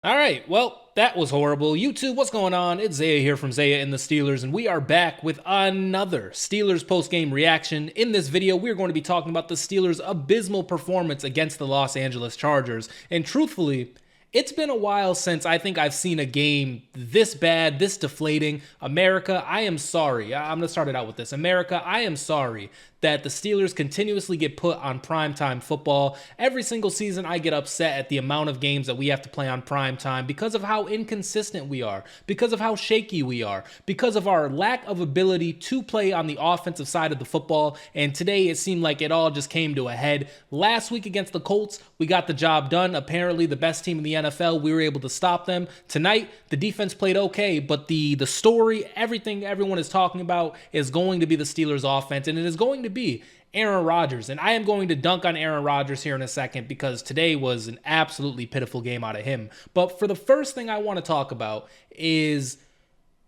All right, well, that was horrible. YouTube, what's going on? It's Zaya here from Zaya&TheSteelers, and we are back with another Steelers post-game reaction. In this video, we're going to be talking about the Steelers' abysmal performance against the Los Angeles Chargers. And truthfully, it's been a while since I think I've seen a game this bad, this deflating. America, I am sorry. I'm going to start it out with this. America, I am sorry that the Steelers continuously get put on primetime football. Every single season, I get upset at the amount of games that we have to play on primetime because of how inconsistent we are, because of how shaky we are, because of our lack of ability to play on the offensive side of the football. And today, it seemed like it all just came to a head. Last week against the Colts, we got the job done. Apparently, the best team in the NFL, we were able to stop them. Tonight, the defense played okay, but the story, everything everyone is talking about is going to be the Steelers offense, and it is going to be Aaron Rodgers. And I am going to dunk on Aaron Rodgers here in a second because today was an absolutely pitiful game out of him. But for the first thing I want to talk about is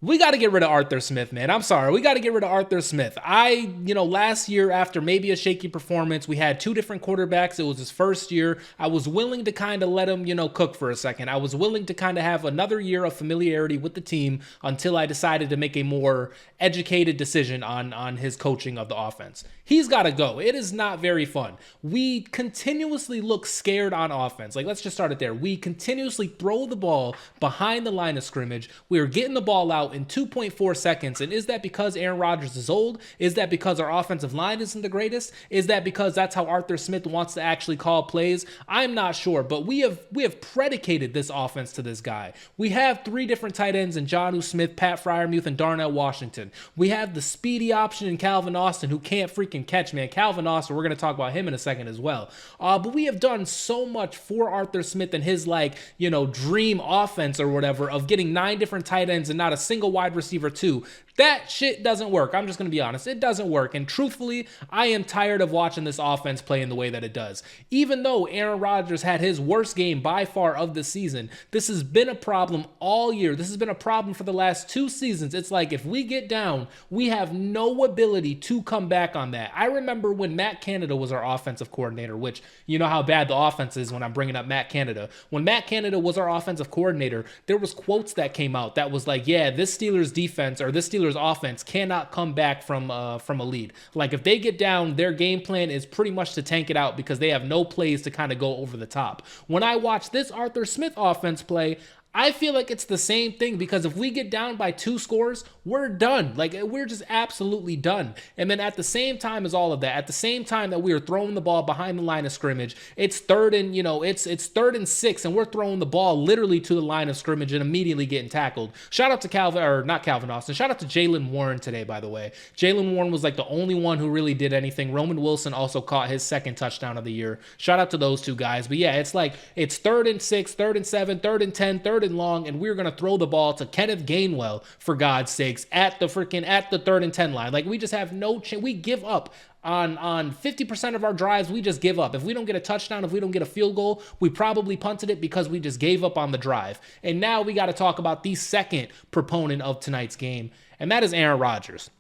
we got to get rid of Arthur Smith, man. I'm sorry. We got to get rid of Arthur Smith. Last year, after maybe a shaky performance, we had two different quarterbacks. It was his first year. I was willing to kind of let him, cook for a second. I was willing to kind of have another year of familiarity with the team until I decided to make a more educated decision on his coaching of the offense. He's got to go. It is not very fun. We continuously look scared on offense. Like, let's just start it there. We continuously throw the ball behind the line of scrimmage. We are getting the ball out in 2.4 seconds. And is that because Aaron Rodgers is old? Is that because our offensive line isn't the greatest? Is that because that's how Arthur Smith wants to actually call plays? I'm not sure, but we have predicated this offense to this guy. We have three different tight ends in Jonnu Smith, Pat Freiermuth, and Darnell Washington. We have the speedy option in Calvin Austin, who can't freaking catch, man. Calvin Austin, we're going to talk about him in a second as well. But we have done so much for Arthur Smith and his, dream offense or whatever of getting 9 different tight ends and not a single wide receiver too. That shit doesn't work. I'm just going to be honest. It doesn't work. And truthfully, I am tired of watching this offense play in the way that it does. Even though Aaron Rodgers had his worst game by far of the season, this has been a problem all year. This has been a problem for the last 2 seasons. It's like if we get down, we have no ability to come back on that. I remember when Matt Canada was our offensive coordinator, which you know how bad the offense is when I'm bringing up Matt Canada. When Matt Canada was our offensive coordinator, there was quotes that came out that was like, yeah, this Steelers defense or this Steelers offense cannot come back from a lead. Like if they get down, their game plan is pretty much to tank it out because they have no plays to kind of go over the top. When I watch this Arthur Smith offense play, I feel like it's the same thing because if we get down by 2 scores, we're done. Like, we're just absolutely done. And then at the same time as all of that, at the same time that we are throwing the ball behind the line of scrimmage, it's third and, it's 3rd and 6, and we're throwing the ball literally to the line of scrimmage and immediately getting tackled. Shout out to not Calvin Austin. Shout out to Jaylen Warren today, by the way. Jaylen Warren was like the only one who really did anything. Roman Wilson also caught his 2nd touchdown of the year. Shout out to those 2 guys. But yeah, it's 3rd and 6, 3rd and 7, 3rd and 10, 3rd and long, and we're going to throw the ball to Kenneth Gainwell, for God's sakes, at the 3rd and 10 line. Like, we just have no chance. We give up on 50% of our drives. We just give up. If we don't get a touchdown, if we don't get a field goal, we probably punted it because we just gave up on the drive. And now we got to talk about the second proponent of tonight's game, and that is Aaron Rodgers.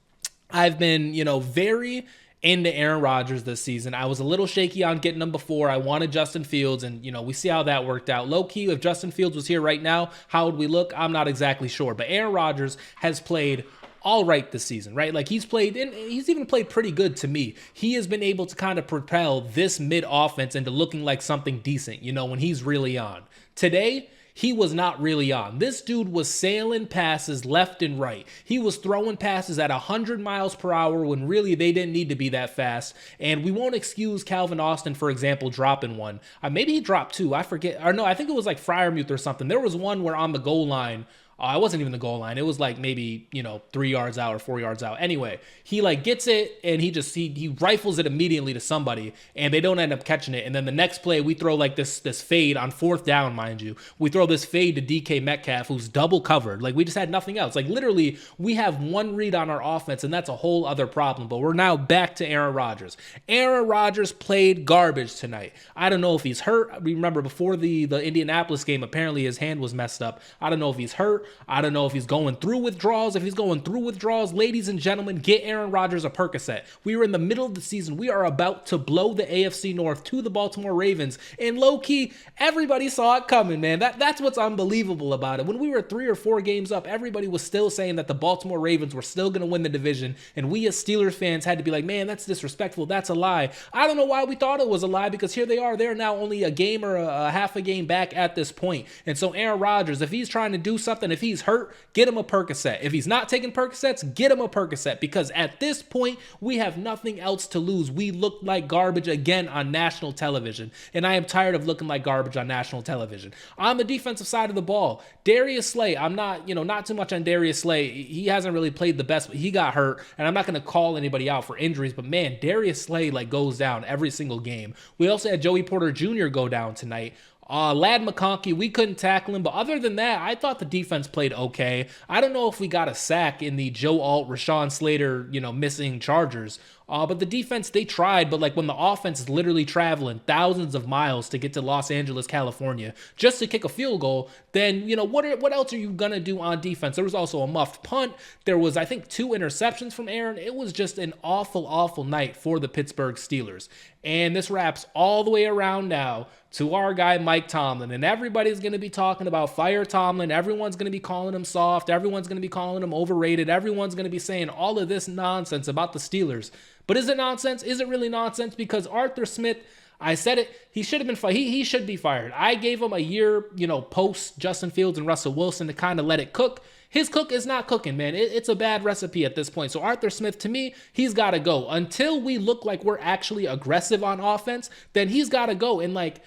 I've been, very into Aaron Rodgers this season. I was a little shaky on getting him before. I wanted Justin Fields, and, we see how that worked out. Low-key, if Justin Fields was here right now, how would we look? I'm not exactly sure. But Aaron Rodgers has played all right this season, right? Like, he's played, and he's even played pretty good to me. He has been able to kind of propel this mid-offense into looking like something decent, when he's really on. Today, he was not really on. This dude was sailing passes left and right. He was throwing passes at 100 miles per hour when really they didn't need to be that fast. And we won't excuse Calvin Austin, for example, dropping one. Maybe he dropped 2. I forget. Or no, I think it was like Freiermuth or something. There was one where on the goal line, it wasn't even the goal line. It was like maybe, 3 yards out or 4 yards out. Anyway, he gets it and he rifles it immediately to somebody and they don't end up catching it. And then the next play, we throw this fade on 4th down, mind you. We throw this fade to DK Metcalf, who's double covered. Like, we just had nothing else. Like, literally, we have one read on our offense, and that's a whole other problem. But we're now back to Aaron Rodgers. Aaron Rodgers played garbage tonight. I don't know if he's hurt. Remember, before the Indianapolis game, apparently his hand was messed up. I don't know if he's hurt. I don't know if he's going through withdrawals. If he's going through withdrawals, ladies and gentlemen, get Aaron Rodgers a Percocet. We are in the middle of the season. We are about to blow the AFC North to the Baltimore Ravens. And low-key, everybody saw it coming, man. That's what's unbelievable about it. When we were 3 or 4 games up, everybody was still saying that the Baltimore Ravens were still going to win the division. And we as Steelers fans had to be like, man, that's disrespectful. That's a lie. I don't know why we thought it was a lie, because here they are. They're now only a game or a half a game back at this point. And so Aaron Rodgers, if he's trying to do something, if he's hurt, get him a Percocet. If he's not taking Percocets, get him a Percocet, because at this point, we have nothing else to lose. We look like garbage again on national television, and I am tired of looking like garbage on national television. On the defensive side of the ball, Darius Slay, I'm not too much on Darius Slay. He hasn't really played the best, but he got hurt, and I'm not going to call anybody out for injuries, but man, Darius Slay goes down every single game. We also had Joey Porter Jr. go down tonight. Ladd McConkey, we couldn't tackle him, but other than that, I thought the defense played okay. I don't know if we got a sack in the Joe Alt, Rashawn Slater, missing Chargers. But the defense, they tried, but when the offense is literally traveling thousands of miles to get to Los Angeles, California, just to kick a field goal, then, what else are you going to do on defense? There was also a muffed punt. There was, I think, 2 interceptions from Aaron. It was just an awful, awful night for the Pittsburgh Steelers. And this wraps all the way around now to our guy, Mike Tomlin. And everybody's going to be talking about fire Tomlin. Everyone's going to be calling him soft. Everyone's going to be calling him overrated. Everyone's going to be saying all of this nonsense about the Steelers. But is it nonsense? Is it really nonsense? Because Arthur Smith, I said it, he should have been fired. He should be fired. I gave him a year, post Justin Fields and Russell Wilson to kind of let it cook. His cook is not cooking, man. It's a bad recipe at this point. So Arthur Smith, to me, he's got to go. Until we look like we're actually aggressive on offense, then he's got to go. And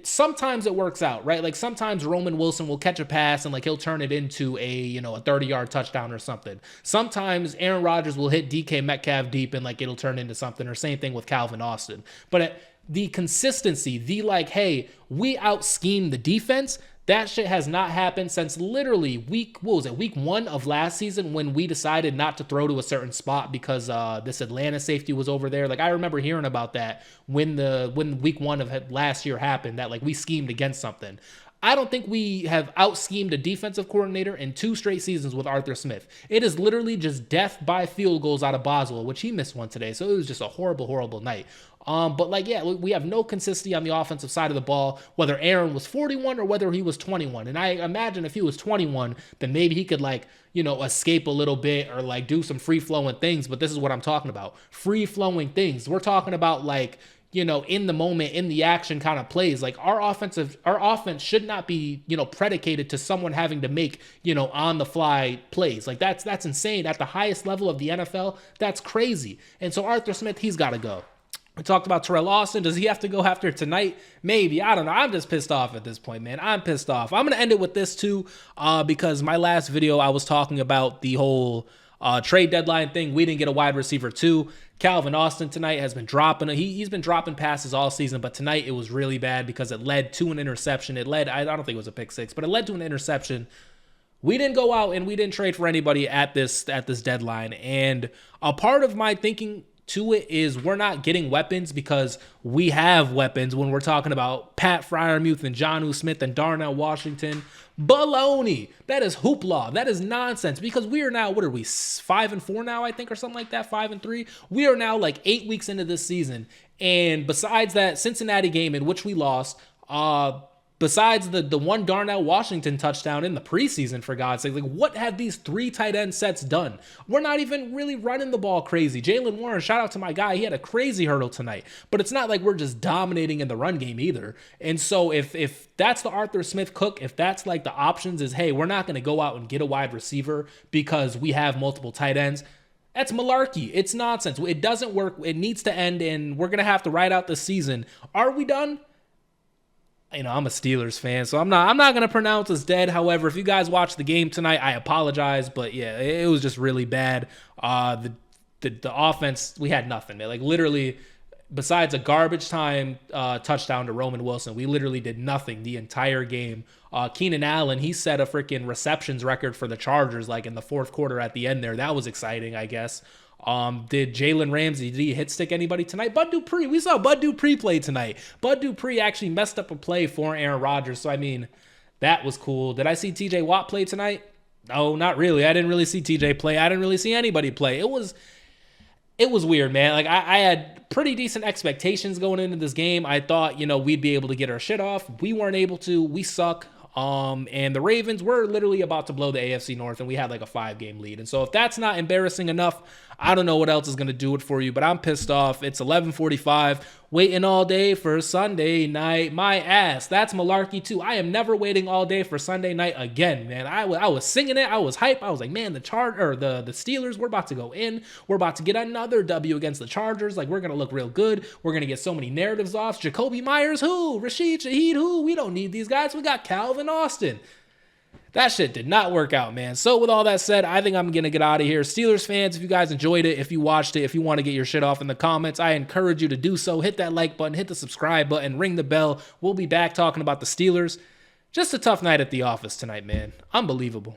sometimes it works out, right? Sometimes Roman Wilson will catch a pass and he'll turn it into a 30-yard touchdown or something. Sometimes Aaron Rodgers will hit DK Metcalf deep and it'll turn into something, or same thing with Calvin Austin. But the consistency, hey, we out-schemed the defense, that shit has not happened since literally week 1 of last season, when we decided not to throw to a certain spot because this Atlanta safety was over there. I remember hearing about that when week 1 of last year happened, that we schemed against something. I don't think we have out-schemed a defensive coordinator in 2 straight seasons with Arthur Smith. It is literally just death by field goals out of Boswell, which he missed one today. So it was just a horrible, horrible night. We have no consistency on the offensive side of the ball, whether Aaron was 41 or whether he was 21. And I imagine if he was 21, then maybe he could escape a little bit or do some free-flowing things. But this is what I'm talking about. Free-flowing things. We're talking about in the moment, in the action kind of plays. Our offense should not be, predicated to someone having to make, on the fly plays. That's insane. At the highest level of the NFL, that's crazy. And so Arthur Smith, he's got to go. We talked about Terrell Austin. Does he have to go after tonight? Maybe. I don't know. I'm just pissed off at this point, man. I'm pissed off. I'm going to end it with this too, because my last video, I was talking about the whole trade deadline thing. We didn't get a wide receiver too. Calvin Austin tonight has been dropping. He's been dropping passes all season, but tonight it was really bad because it led to an interception. I don't think it was a pick 6, but it led to an interception. We didn't go out and we didn't trade for anybody at this deadline. And a part of my thinking to it is we're not getting weapons because we have weapons when we're talking about Pat Freiermuth and Jonnu Smith and Darnell Washington. Baloney. That is hoopla. That is nonsense, because we are now, what are we, 5-4 now, I think, or something like that, 5-3. We are now 8 weeks into this season. And besides that Cincinnati game in which we lost, besides the one Darnell Washington touchdown in the preseason, for God's sake, what have these 3 tight end sets done? We're not even really running the ball crazy. Jalen Warren, shout out to my guy. He had a crazy hurdle tonight, but it's not like we're just dominating in the run game either. And so if that's the Arthur Smith cook, if that's the options is, hey, we're not going to go out and get a wide receiver because we have multiple tight ends, that's malarkey. It's nonsense. It doesn't work. It needs to end, and we're going to have to ride out the season. Are we done? I'm a Steelers fan, so I'm not going to pronounce us dead. However, if you guys watched the game tonight, I apologize, but yeah, it was just really bad. The offense, we had nothing, man. Literally, besides a garbage time touchdown to Roman Wilson, we literally did nothing the entire game. Keenan Allen, he set a freaking receptions record for the Chargers, in the 4th quarter at the end there. That was exciting, I guess. Did Jalen Ramsey, did he hit stick anybody tonight? Bud Dupree, we saw Bud Dupree play tonight. Bud Dupree actually messed up a play for Aaron Rodgers. So, That was cool. Did I see TJ Watt play tonight? No, not really. I didn't really see TJ play. I didn't really see anybody play. It was weird, man. Like I had pretty decent expectations going into this game. I thought, we'd be able to get our shit off. We weren't able to. We suck. And the Ravens were literally about to blow the AFC North, and we had like a 5-game lead. And so if that's not embarrassing enough, I don't know what else is going to do it for you, but I'm pissed off. It's 11:45, waiting all day for Sunday night. My ass. That's malarkey too. I am never waiting all day for Sunday night again, man. I was singing it. I was hype. I was like, man, the Steelers, we're about to go in. We're about to get another W against the Chargers. Like, we're going to look real good. We're going to get so many narratives off. Jacoby Myers, who? Rashid Shaheed, who? We don't need these guys. We got Calvin Austin. That shit did not work out, man. So with all that said, I think I'm going to get out of here. Steelers fans, if you guys enjoyed it, if you watched it, if you want to get your shit off in the comments, I encourage you to do so. Hit that like button, hit the subscribe button, ring the bell. We'll be back talking about the Steelers. Just a tough night at the office tonight, man. Unbelievable.